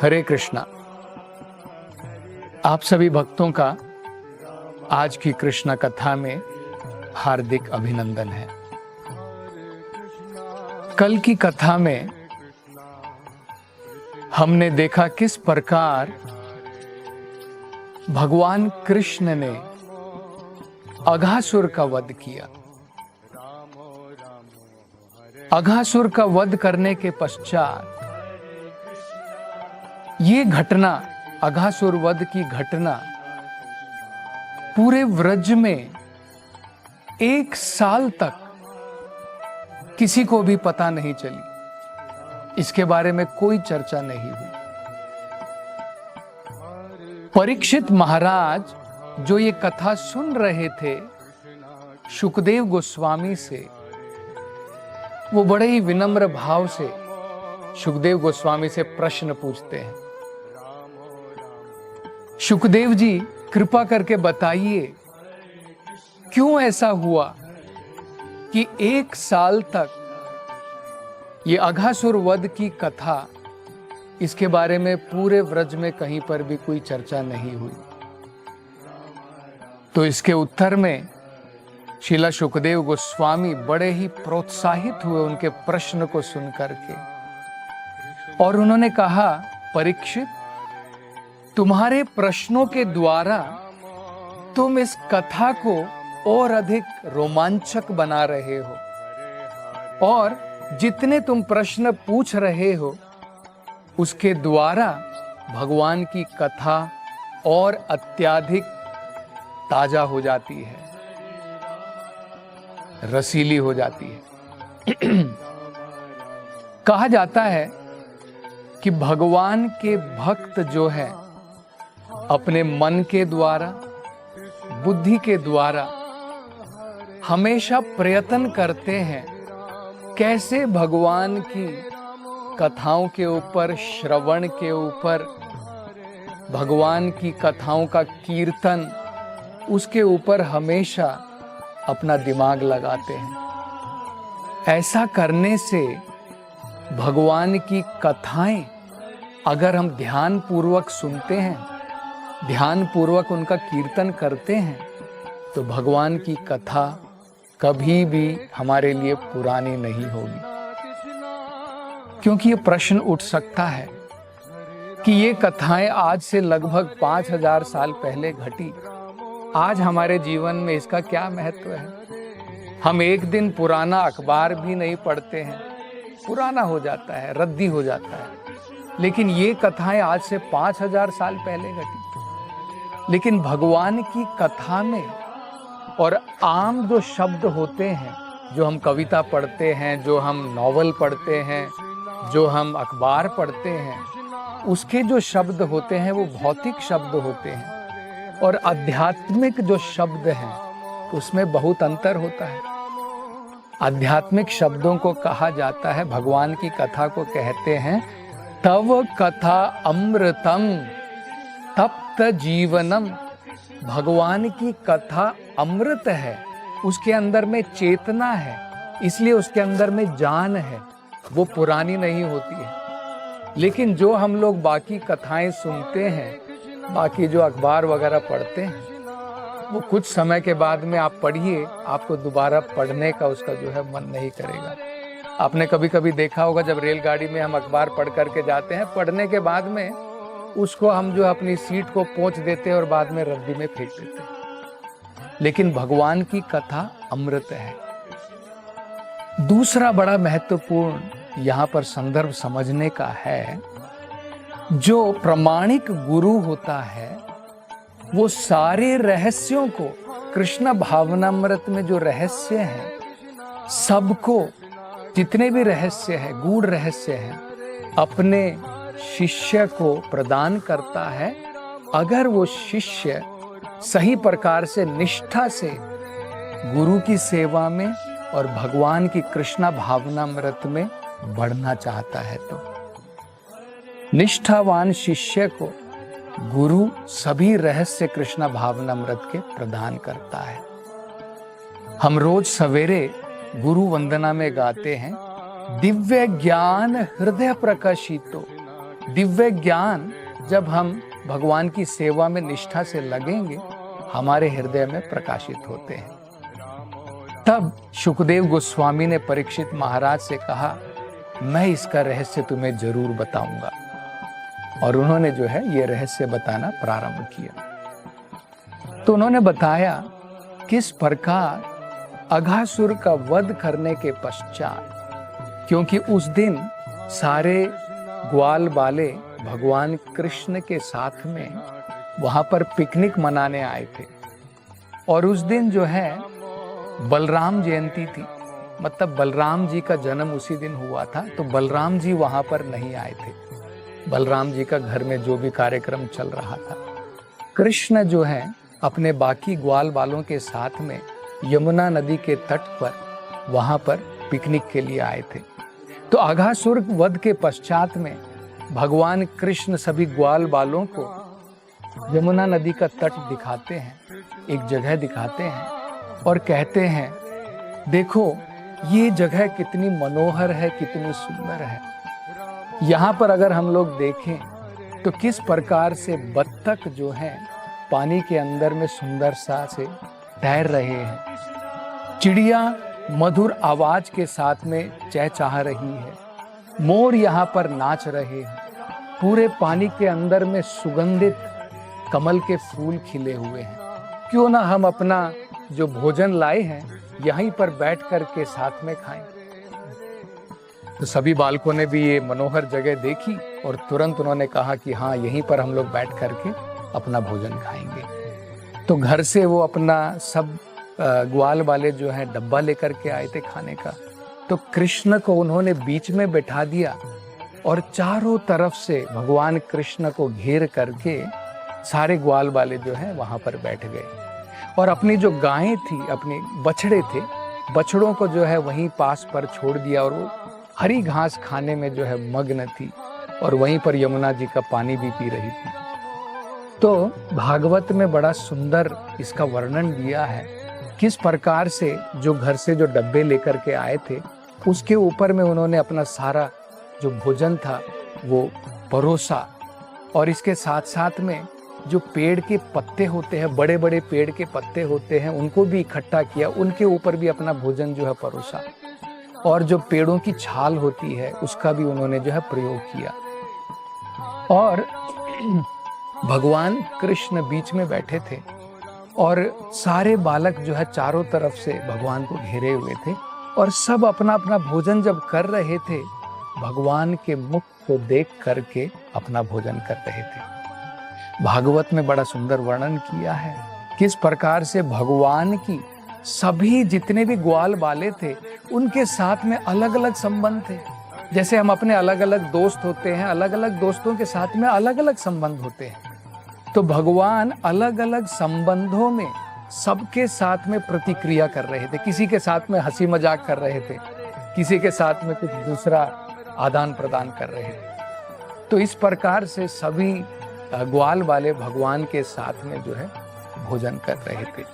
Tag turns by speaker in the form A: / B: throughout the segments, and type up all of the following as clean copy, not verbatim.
A: हरे कृष्णा। आप सभी भक्तों का आज की कृष्ण कथा में हार्दिक अभिनंदन है। कल की कथा में हमने देखा किस प्रकार भगवान कृष्ण ने अघासुर का वध किया। अघासुर का वध करने के पश्चात ये घटना, अघासुर वध की घटना पूरे व्रज में 1 साल तक किसी को भी पता नहीं चली। इसके बारे में कोई चर्चा नहीं हुई। परीक्षित महाराज जो ये कथा सुन रहे थे शुकदेव गोस्वामी से, वो बड़े ही विनम्र भाव से शुकदेव गोस्वामी से प्रश्न पूछते हैं। शुकदेव जी, कृपा करके बताइए क्यों ऐसा हुआ कि 1 साल तक ये अघासुर वध की कथा, इसके बारे में पूरे व्रज में कहीं पर भी कोई चर्चा नहीं हुई। तो इसके उत्तर में श्रीला शुकदेव गोस्वामी बड़े ही प्रोत्साहित हुए उनके प्रश्न को सुन करके, और उन्होंने कहा, परीक्षित, तुम्हारे प्रश्नों के द्वारा तुम इस कथा को और अधिक रोमांचक बना रहे हो, और जितने तुम प्रश्न पूछ रहे हो उसके द्वारा भगवान की कथा और अत्यधिक ताजा हो जाती है, रसीली हो जाती है। कहा जाता है कि भगवान के भक्त जो है अपने मन के द्वारा, बुद्धि के द्वारा हमेशा प्रयत्न करते हैं कैसे भगवान की कथाओं के ऊपर, श्रवण के ऊपर, भगवान की कथाओं का कीर्तन, उसके ऊपर हमेशा अपना दिमाग लगाते हैं। ऐसा करने से भगवान की कथाएं अगर हम ध्यान पूर्वक सुनते हैं, ध्यान पूर्वक उनका कीर्तन करते हैं, तो भगवान की कथा कभी भी हमारे लिए पुरानी नहीं होगी। क्योंकि ये प्रश्न उठ सकता है कि ये कथाएं आज से लगभग 5000 साल पहले घटी, आज हमारे जीवन में इसका क्या महत्व है। हम एक दिन पुराना अखबार भी नहीं पढ़ते हैं, पुराना हो जाता है, रद्दी हो जाता है। लेकिन ये कथाएं आज से 5000 साल पहले घटी। लेकिन भगवान की कथा में और आम जो शब्द होते हैं, जो हम कविता पढ़ते हैं, जो हम नॉवल पढ़ते हैं, जो हम अखबार पढ़ते हैं, उसके जो शब्द होते हैं वो भौतिक शब्द होते हैं, और आध्यात्मिक जो शब्द हैं उसमें बहुत अंतर होता है। आध्यात्मिक शब्दों को कहा जाता है, भगवान की कथा को कहते हैं, तव कथा अमृतम तप्त जीवनम। भगवान की कथा अमृत है, उसके अंदर में चेतना है, इसलिए उसके अंदर में जान है, वो पुरानी नहीं होती है। लेकिन जो हम लोग बाकी कथाएं सुनते हैं, बाकी जो अखबार वगैरह पढ़ते हैं, वो कुछ समय के बाद में आप पढ़िए, आपको दोबारा पढ़ने का उसका जो है मन नहीं करेगा। आपने कभी कभी देखा होगा, जब रेलगाड़ी में हम अखबार पढ़ करके जाते हैं, पढ़ने के बाद में उसको हम जो अपनी सीट को पोंछ देते हैं और बाद में रद्दी में फेंक देते हैं। लेकिन भगवान की कथा अमृत है। दूसरा बड़ा महत्वपूर्ण यहाँ पर संदर्भ समझने का है, जो प्रमाणिक गुरु होता है वो सारे रहस्यों को, कृष्ण भावनामृत में जो रहस्य हैं, सबको, जितने भी रहस्य हैं, गूढ़ रहस्य हैं, अपने शिष्य को प्रदान करता है, अगर वो शिष्य सही प्रकार से, निष्ठा से गुरु की सेवा में और भगवान की कृष्ण भावनामृत में बढ़ना चाहता है। तो निष्ठावान शिष्य को गुरु सभी रहस्य कृष्ण भावनामृत के प्रदान करता है। हम रोज सवेरे गुरु वंदना में गाते हैं, दिव्य ज्ञान हृदय प्रकाशितो। दिव्य ज्ञान जब हम भगवान की सेवा में निष्ठा से लगेंगे, हमारे हृदय में प्रकाशित होते हैं। तब शुकदेव गोस्वामी ने परीक्षित महाराज से कहा, मैं इसका रहस्य तुम्हें जरूर बताऊंगा। और उन्होंने जो है ये रहस्य बताना प्रारंभ किया। तो उन्होंने बताया किस प्रकार अघासुर का वध करने के पश्चात, क्योंकि उस दिन सारे ग्वाल बाले भगवान कृष्ण के साथ में वहां पर पिकनिक मनाने आए थे, और उस दिन जो है बलराम जयंती थी, मतलब बलराम जी का जन्म उसी दिन हुआ था। तो बलराम जी वहां पर नहीं आए थे, बलराम जी का घर में जो भी कार्यक्रम चल रहा था। कृष्ण जो है अपने बाकी ग्वाल बालों के साथ में यमुना नदी के तट पर वहां पर पिकनिक के लिए आए थे। तो अघासुर वध के पश्चात में भगवान कृष्ण सभी ग्वाल बालों को यमुना नदी का तट दिखाते हैं, एक जगह दिखाते हैं और कहते हैं, देखो ये जगह कितनी मनोहर है, कितनी सुंदर है। यहाँ पर अगर हम लोग देखें तो किस प्रकार से बत्तख जो है पानी के अंदर में सुंदरता से तैर रहे हैं, चिड़िया मधुर आवाज के साथ में चहचहा रही है, मोर यहाँ पर नाच रहे हैं, पूरे पानी के अंदर में सुगंधित कमल के फूल खिले हुए हैं। क्यों ना हम अपना जो भोजन लाए हैं यहीं पर बैठ कर के साथ में खाएं। तो सभी बालकों ने भी ये मनोहर जगह देखी और तुरंत उन्होंने कहा कि हाँ, यहीं पर हम लोग बैठ करके अपना भोजन खाएंगे। तो घर से वो अपना सब ग्वाल वाले जो है डब्बा लेकर के आए थे खाने का। तो कृष्ण को उन्होंने बीच में बैठा दिया और चारों तरफ से भगवान कृष्ण को घेर करके सारे ग्वाल वाले जो है वहां पर बैठ गए और अपनी जो गायें थी, अपने बछड़े थे, बछड़ों को जो है वहीं पास पर छोड़ दिया और वो हरी घास खाने में जो है मग्न थी और वहीं पर यमुना जी का पानी भी पी रही थी। तो भागवत में बड़ा सुंदर इसका वर्णन दिया है, किस प्रकार से जो घर से जो डब्बे लेकर के आए थे उसके ऊपर में उन्होंने अपना सारा जो भोजन था वो परोसा, और इसके साथ साथ में जो पेड़ के पत्ते होते हैं, बड़े बड़े पेड़ के पत्ते होते हैं, उनको भी इकट्ठा किया, उनके ऊपर भी अपना भोजन जो है परोसा, और जो पेड़ों की छाल होती है उसका भी उन्होंने जो है प्रयोग किया। और भगवान कृष्ण बीच में बैठे थे और सारे बालक जो है चारों तरफ से भगवान को घेरे हुए थे और सब अपना अपना भोजन जब कर रहे थे, भगवान के मुख को देख करके अपना भोजन कर रहे थे। भागवत में बड़ा सुंदर वर्णन किया है किस प्रकार से भगवान की सभी जितने भी ग्वाल बाले थे उनके साथ में अलग अलग संबंध थे। जैसे हम अपने अलग अलग दोस्त होते हैं, अलग अलग दोस्तों के साथ में अलग अलग संबंध होते हैं, तो भगवान अलग अलग संबंधों में सबके साथ में प्रतिक्रिया कर रहे थे। किसी के साथ में हंसी मजाक कर रहे थे, किसी के साथ में कुछ दूसरा आदान प्रदान कर रहे थे। तो इस प्रकार से सभी ग्वाल वाले भगवान के साथ में जो है भोजन कर रहे थे।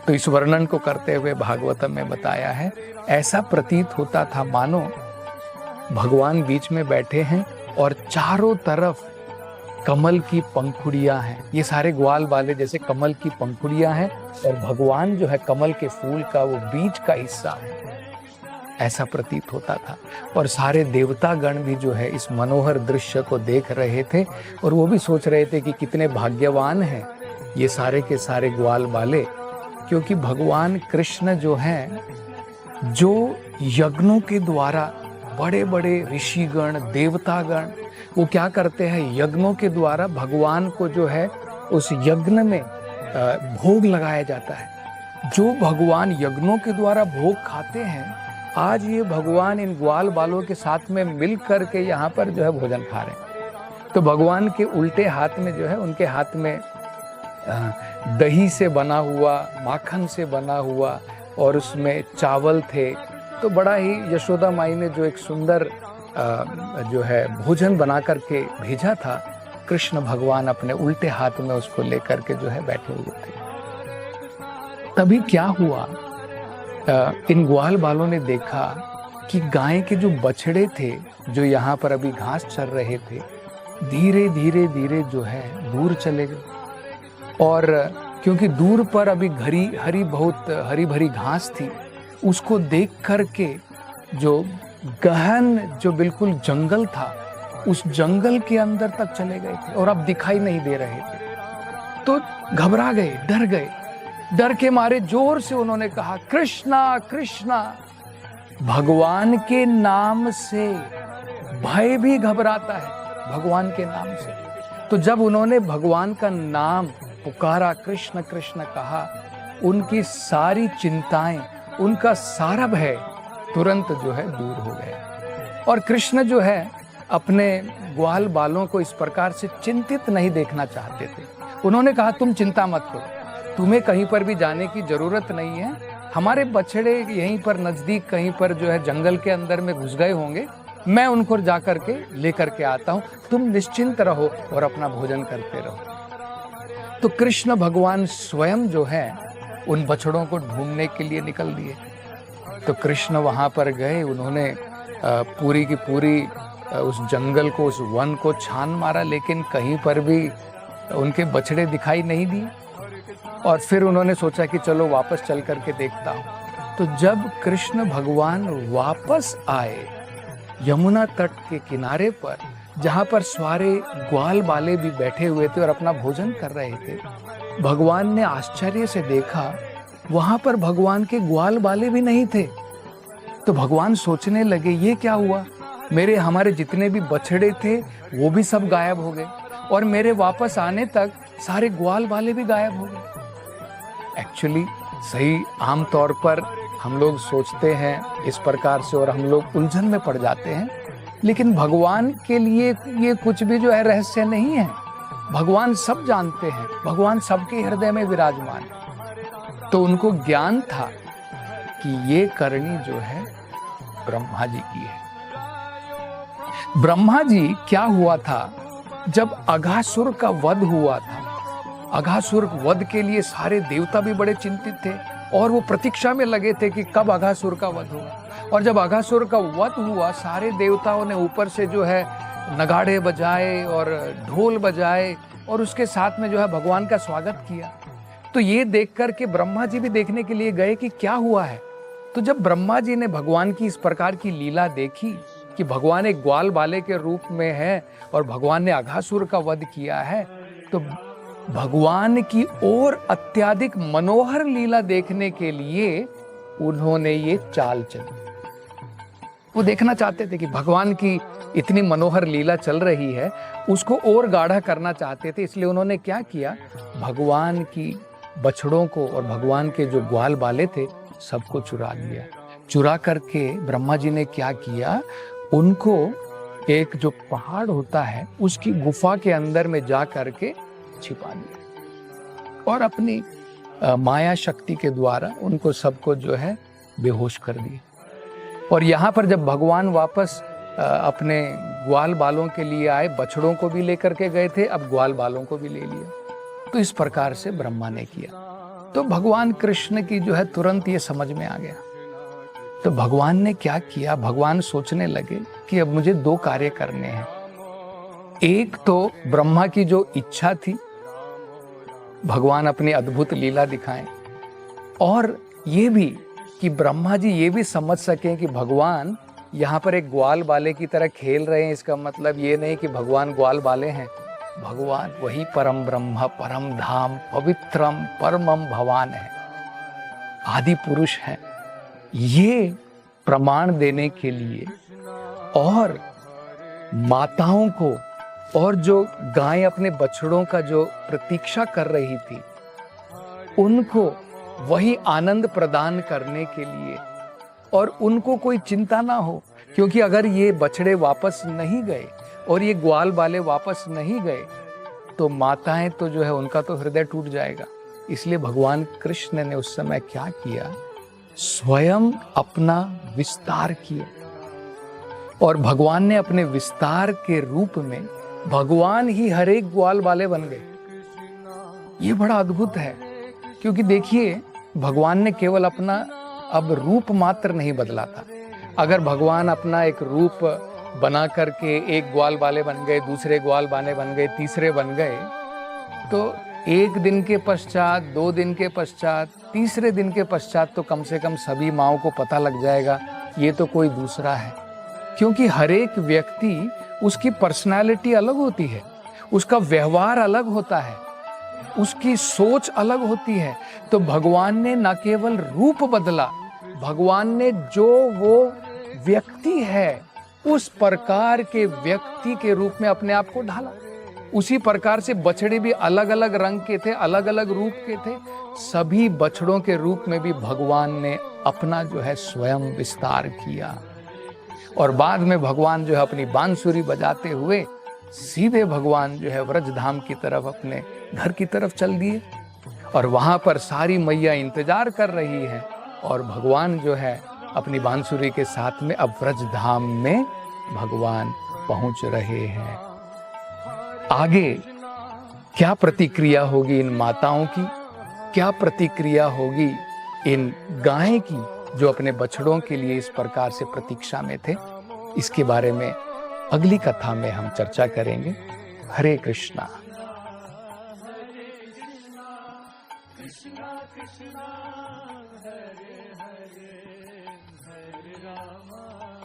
A: तो इस वर्णन को करते हुए भागवतम में बताया है, ऐसा प्रतीत होता था मानो भगवान बीच में बैठे हैं और चारों तरफ कमल की पंखुड़ियां हैं। ये सारे ग्वाल वाले जैसे कमल की पंखुड़ियां हैं और भगवान जो है कमल के फूल का वो बीच का हिस्सा है, ऐसा प्रतीत होता था। और सारे देवता गण भी जो है इस मनोहर दृश्य को देख रहे थे और वो भी सोच रहे थे कि कितने भाग्यवान हैं ये सारे के सारे ग्वाल वाले, क्योंकि भगवान कृष्ण जो हैं, जो यज्ञों के द्वारा बड़े बड़े ऋषिगण देवतागण वो क्या करते हैं, यज्ञों के द्वारा भगवान को जो है उस यज्ञ में भोग लगाया जाता है। जो भगवान यज्ञों के द्वारा भोग खाते हैं, आज ये भगवान इन ग्वाल बालों के साथ में मिल कर के यहाँ पर जो है भोजन खा रहे हैं। तो भगवान के उल्टे हाथ में जो है, उनके हाथ में दही से बना हुआ, माखन से बना हुआ और उसमें चावल थे। तो बड़ा ही यशोदा माई ने जो एक सुंदर जो है भोजन बना करके भेजा था, कृष्ण भगवान अपने उल्टे हाथ में उसको लेकर के जो है बैठे हुए थे। तभी क्या हुआ इन ग्वाल बालों ने देखा कि गाय के जो बछड़े थे जो यहाँ पर अभी घास चर रहे थे, धीरे धीरे धीरे जो है दूर चले गए। और क्योंकि दूर पर अभी बहुत हरी भरी घास थी, उसको देख करके जो गहन जो बिल्कुल जंगल था, उस जंगल के अंदर तक चले गए थे और अब दिखाई नहीं दे रहे थे। तो घबरा गए, डर गए। डर के मारे जोर से उन्होंने कहा, कृष्णा कृष्णा। भगवान के नाम से भय भी घबराता है, भगवान के नाम से। तो जब उन्होंने भगवान का नाम पुकारा, कृष्ण कृष्ण कहा, उनकी सारी चिंताएं, उनका सारा भय तुरंत जो है दूर हो गया। और कृष्ण जो है अपने ग्वाल बालों को इस प्रकार से चिंतित नहीं देखना चाहते थे। उन्होंने कहा, तुम चिंता मत करो, तुम्हें कहीं पर भी जाने की जरूरत नहीं है। हमारे बछड़े यहीं पर नजदीक कहीं पर जो है जंगल के अंदर में घुस गए होंगे, मैं उनको जाकर के लेकर के आता हूं, तुम निश्चिंत रहो और अपना भोजन करते रहो। तो कृष्ण भगवान स्वयं जो है उन बछड़ों को ढूंढने के लिए निकल दिए। तो कृष्ण वहां पर गए, उन्होंने पूरी की पूरी उस जंगल को, उस वन को छान मारा, लेकिन कहीं पर भी उनके बछड़े दिखाई नहीं दिए। और फिर उन्होंने सोचा कि चलो वापस चल करके देखता हूं। तो जब कृष्ण भगवान वापस आए यमुना तट के किनारे पर, जहां पर सारे ग्वाल बाले भी बैठे हुए थे और अपना भोजन कर रहे थे, भगवान ने आश्चर्य से देखा वहां पर भगवान के ग्वाल बाले भी नहीं थे। तो भगवान सोचने लगे, ये क्या हुआ, हमारे जितने भी बछड़े थे वो भी सब गायब हो गए और मेरे वापस आने तक सारे ग्वाल बाले भी गायब हो गए। एक्चुअली सही आमतौर पर हम लोग सोचते हैं इस प्रकार से और हम लोग उलझन में पड़ जाते हैं, लेकिन भगवान के लिए ये कुछ भी जो है रहस्य नहीं है। भगवान सब जानते हैं, भगवान सबके हृदय में विराजमान है। तो उनको ज्ञान था कि ये करनी जो है ब्रह्मा जी की है। ब्रह्मा जी क्या हुआ था, जब अघासुर का वध हुआ था, अघासुर वध के लिए सारे देवता भी बड़े चिंतित थे और वो प्रतीक्षा में लगे थे कि कब अघासुर का वध होगा। और जब अघासुर का वध हुआ, सारे देवताओं ने ऊपर से जो है नगाड़े बजाए और ढोल बजाए और उसके साथ में जो है भगवान का स्वागत किया। तो ये देख कर के ब्रह्मा जी भी देखने के लिए गए कि क्या हुआ है। तो जब ब्रह्मा जी ने भगवान की इस प्रकार की लीला देखी कि भगवान एक ग्वाल बाले के रूप में है और भगवान ने अघासुर का वध किया है, तो भगवान की और अत्यधिक मनोहर लीला देखने के लिए उन्होंने ये चाल चली। वो देखना चाहते थे कि भगवान की इतनी मनोहर लीला चल रही है, उसको और गाढ़ा करना चाहते थे। इसलिए उन्होंने क्या किया, भगवान की बछड़ों को और भगवान के जो ग्वाल बाले थे सबको चुरा लिया। चुरा करके ब्रह्मा जी ने क्या किया, उनको एक जो पहाड़ होता है उसकी गुफा के अंदर में जा करके छिपा दिया और अपनी माया शक्ति के द्वारा उनको सबको जो है बेहोश कर दिया। और यहाँ पर जब भगवान वापस अपने ग्वाल बालों के लिए आए, बछड़ों को भी लेकर के गए थे, अब ग्वाल बालों को भी ले लिया। तो इस प्रकार से ब्रह्मा ने किया। तो भगवान कृष्ण की जो है तुरंत ये समझ में आ गया। तो भगवान ने क्या किया, भगवान सोचने लगे कि अब मुझे दो कार्य करने हैं। एक तो ब्रह्मा की जो इच्छा थी, भगवान अपनी अद्भुत लीला दिखाएं, और ये भी कि ब्रह्मा जी ये भी समझ सकें कि भगवान यहाँ पर एक ग्वाल बाले की तरह खेल रहे हैं। इसका मतलब ये नहीं कि भगवान ग्वाल बाले हैं, भगवान वही परम ब्रह्म, परम धाम, पवित्रम परमम भवान है, आदि पुरुष है। ये प्रमाण देने के लिए और माताओं को और जो गाय अपने बछड़ों का जो प्रतीक्षा कर रही थी, उनको वही आनंद प्रदान करने के लिए, और उनको कोई चिंता ना हो, क्योंकि अगर ये बछड़े वापस नहीं गए और ये ग्वाल बाले वापस नहीं गए तो माताएं तो जो है उनका तो हृदय टूट जाएगा। इसलिए भगवान कृष्ण ने उस समय क्या किया, स्वयं अपना विस्तार किया और भगवान ने अपने विस्तार के रूप में भगवान ही हर एक ग्वाल बाले बन गए। ये बड़ा अद्भुत है, क्योंकि देखिए भगवान ने केवल अपना अब रूप मात्र नहीं बदला था। अगर भगवान अपना एक रूप बना करके एक ग्वाल बाले बन गए, दूसरे ग्वाल बाले बन गए, तीसरे बन गए, तो एक दिन के पश्चात, 2 दिन के पश्चात, तीसरे दिन के पश्चात तो कम से कम सभी माँओं को पता लग जाएगा ये तो कोई दूसरा है। क्योंकि हर एक व्यक्ति, उसकी पर्सनालिटी अलग होती है, उसका व्यवहार अलग होता है, उसकी सोच अलग होती है। तो भगवान ने न केवल रूप बदला, भगवान ने जो वो व्यक्ति है उस प्रकार के व्यक्ति के रूप में अपने आप को ढाला। उसी प्रकार से बछड़े भी अलग अलग रंग के थे, अलग अलग रूप के थे। सभी बछड़ों के रूप में भी भगवान ने अपना जो है स्वयं विस्तार किया। और बाद में भगवान जो है अपनी बांसुरी बजाते हुए सीधे भगवान जो है व्रजधाम की तरफ, अपने घर की तरफ चल दिए। और वहां पर सारी मैया इंतजार कर रही है और भगवान जो है अपनी बांसुरी के साथ में अब व्रजधाम में भगवान पहुंच रहे हैं। आगे क्या प्रतिक्रिया होगी इन माताओं की, क्या प्रतिक्रिया होगी इन गाय की जो अपने बछड़ों के लिए इस प्रकार से प्रतीक्षा में थे, इसके बारे में अगली कथा में हम चर्चा करेंगे। हरे कृष्णा। कृष्णा कृष्णा हरे हरे हरे रामा